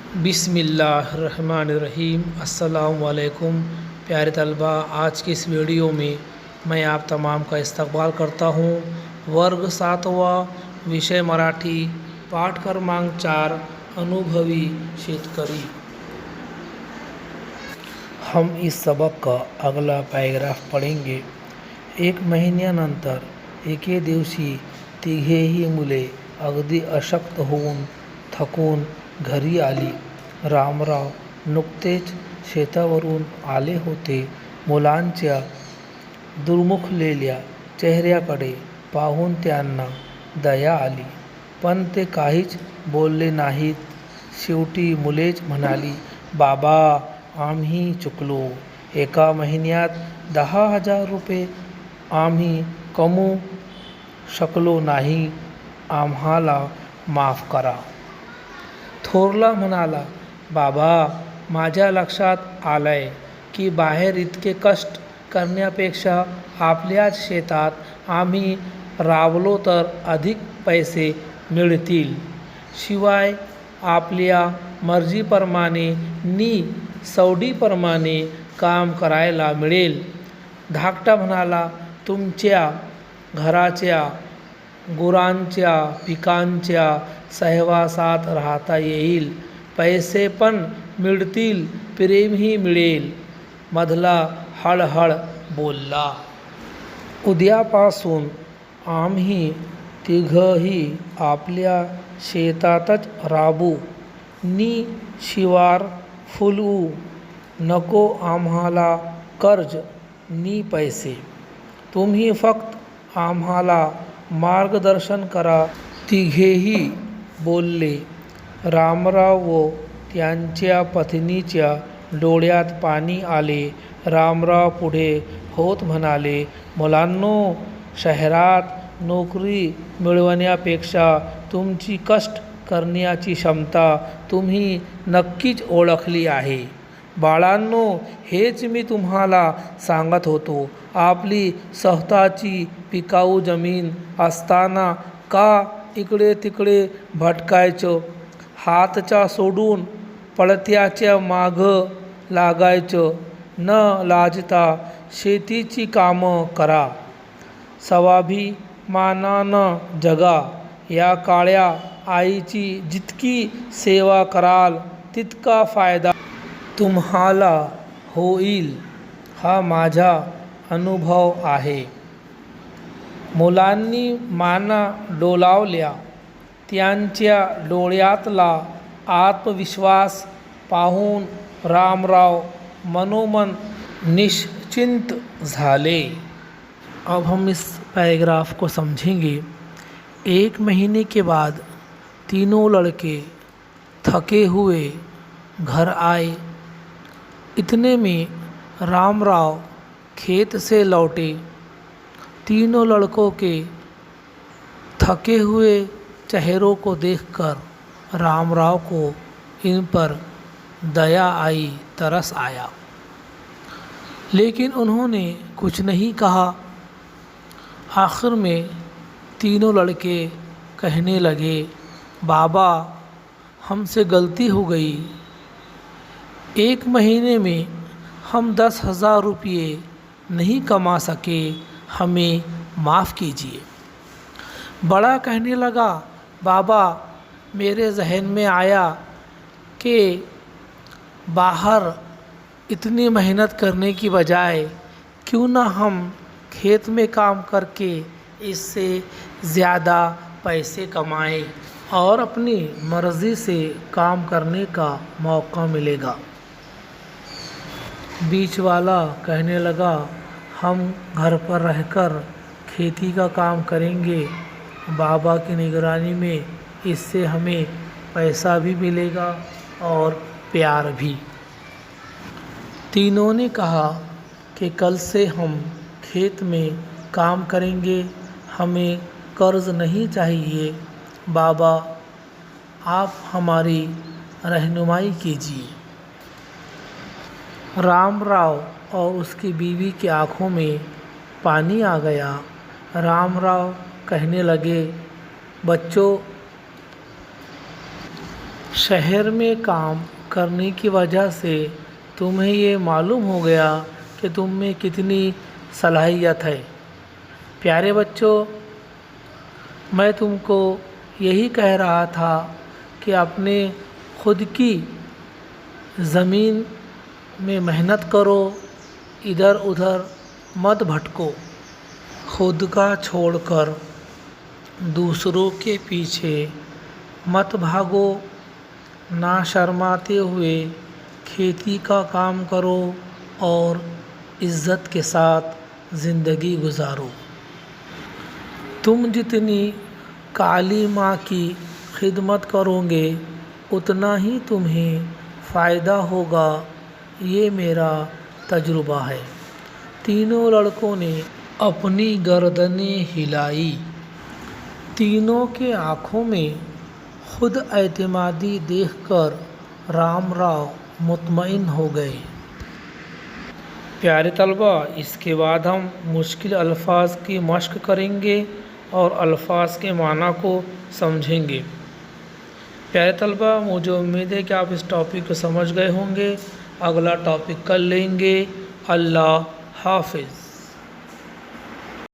बिस्मिल्लाहिर्रहमानिर्रहीम। अस्सलाम वालेकुम प्यारे तलबा, आज की इस वीडियो में मैं आप तमाम का इस्तकबाल करता हूँ। वर्ग 7वां, विषय मराठी, पाठ क्रमांक 4, अनुभवी शेतकरी। हम इस सबक का अगला पॅराग्राफ पढ़ेंगे। 1 महिन्यानंतर एके दिवशी तिघेही मुले अगदी अशक्त होऊन थकून घरी आली. रामराव नुकतेच शेतावरून आले होते. मुलांच्या दुर्मुखलेल्या चेहऱ्याकडे पाहून त्यांना दया आली, पण ते काहीच बोलले नाहीत. शेवटी मुलेच म्हणाली, बाबा, आम्ही चुकलो. 1 महिन्यात 10,000 रुपये आम्ही कमवू शकलो नाही. आम्हाला माफ करा. थोरला म्हणाला, बाबा, माझ्या लक्षात आलंय की बाहेर इतके कष्ट करण्यापेक्षा आपल्याच शेतात आम्ही राबलो तर अधिक पैसे मिळतील. शिवाय आपल्या मर्जीप्रमाणे नि सवडीप्रमाणे काम करायला मिळेल. धाकटा म्हणाला, तुमच्या घराच्या गुरांच्या पिकांच्या सहवासात राहता येईल, पैसे पण मिळतील, प्रेमही मिळेल. मधला हळहळ बोलला, उद्यापासून आम्ही तिघही आपल्या शेतातच राबू नि शिवार फुलवू. नको आम्हाला कर्ज नि पैसे. तुम्ही फक्त आम्हाला मार्गदर्शन करा. तिघेही बोलले. रामराव व त्यांच्या पत्नीच्या डोळ्यात पाणी आले. रामराव पुढे होत म्हणाले, मुलांनो, शहरात नोकरी मिळवण्यापेक्षा तुमची कष्ट करण्याची क्षमता तुम्ही नक्कीच ओळखली आहे. बाळांनो, हेच मी तुम्हाला सांगत होतो. आपली स्वतःची पिकाऊ जमीन असताना का इकडे तिकडे भटकायचं? हातचा सोडून पळत्याच्या मागं लागायचं. न लाजता शेतीची कामं करा. स्वाभिमानानं जगा. या काळ्या आईची जितकी सेवा कराल तितका फायदा तुम्हाला होईल. हा माझा अनुभव आहे. मुलांनी माना डोलावल्या. त्यांच्या डोळ्यातला आत्मविश्वास पाहून रामराव मनोमन निश्चिंत झाले. अब हम इस पैराग्राफ को समझेंगे। 1 महीने के बाद तीनों लड़के थके हुए घर आए। इतने में रामराव खेत से लौटे। तीनों लड़कों के थके हुए चेहरों को देखकर रामराव को इन पर दया आई, तरस आया, लेकिन उन्होंने कुछ नहीं कहा। आखिर में तीनों लड़के कहने लगे, बाबा, हमसे गलती हो गई। 1 महीने में हम 10,000 रुपये नहीं कमा सके, हमें माफ़ कीजिए। बड़ा कहने लगा, बाबा, मेरे जहन में आया कि बाहर इतनी मेहनत करने की बजाय क्यों ना हम खेत में काम करके इससे ज़्यादा पैसे कमाएं और अपनी मर्ज़ी से काम करने का मौका मिलेगा। बीच वाला कहने लगा, हम घर पर रहकर खेती का काम करेंगे। बाबा की निगरानी में इससे हमें पैसा भी मिलेगा और प्यार भी। तीनों ने कहा कि कल से हम खेत में काम करेंगे, हमें कर्ज नहीं चाहिए। बाबा, आप हमारी रहनुमाई कीजिए। रामराव और उसकी बीवी की आंखों में पानी आ गया। रामराव कहने लगे, बच्चों, شہر میں کام کرنے کی وجہ سے تمہیں یہ معلوم ہو گیا کہ تم میں کتنی صلاحیت ہے۔ پیارے بچوں، میں تم کو یہی کہہ رہا تھا کہ اپنے خود کی زمین میں محنت کرو، ادھر ادھر مت بھٹکو، خود کا چھوڑ کر دوسروں کے پیچھے مت بھاگو، نہ شرماتے ہوئے کھیتی کا کام کرو اور عزت کے ساتھ زندگی گزارو۔ تم جتنی کالی ماں کی خدمت کرو گے اتنا ہی تمہیں فائدہ ہوگا، یہ میرا تجربہ ہے۔ تینوں لڑکوں نے اپنی گردنیں ہلائی۔ تینوں کے آنکھوں میں خود اعتمادی دیکھ کر رام راؤ مطمئن ہو گئے۔ پیارے طلبہ، اس کے بعد ہم مشکل الفاظ کی مشق کریں گے اور الفاظ کے معنی کو سمجھیں گے۔ پیارے طلبہ، مجھے امید ہے کہ آپ اس ٹاپک کو سمجھ گئے ہوں گے۔ اگلا ٹاپک کل لیں گے۔ اللہ حافظ۔